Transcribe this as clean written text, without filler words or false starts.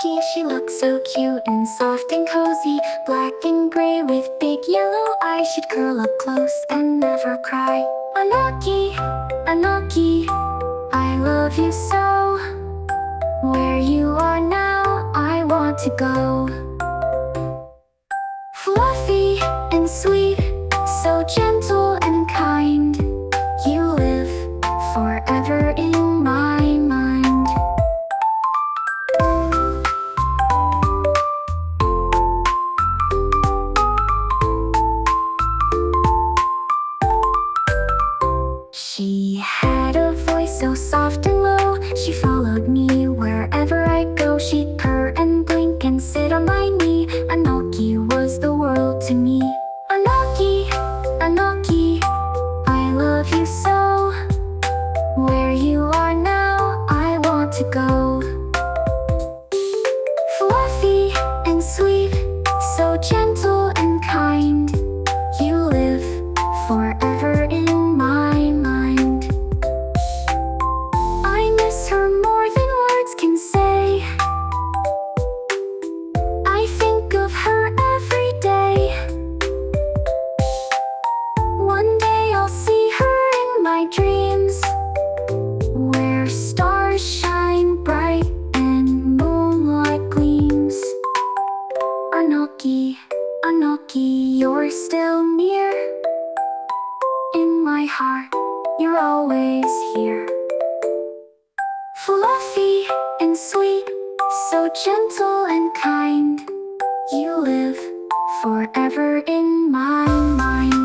Anoki, she looks so cute and soft and cozy, black and gray with big yellow eyes. She'd curl up close and never cry. Anoki, Anoki, I love you so. Where you are now, I want to go. Fluffy and sweet, so gentle and kind, you live forever in my mind. She had a voice so soft and low. She followed me wherever I go. She'd purr and blink and sit on my knee. Anoki was the world to me. Anoki, Anoki, I love you so. Where you are now, I want to go. Fluffy and sweet, so gentle and kind, you live forever in my mind. I miss her more than words can say. I think of her every day. One day I'll see her in my dreams, where stars shine bright and moonlight gleams. Anoki, Anoki, you're still near. In my heart, you're always here. Fluffy and sweet, so gentle and kind, you live forever in my mind.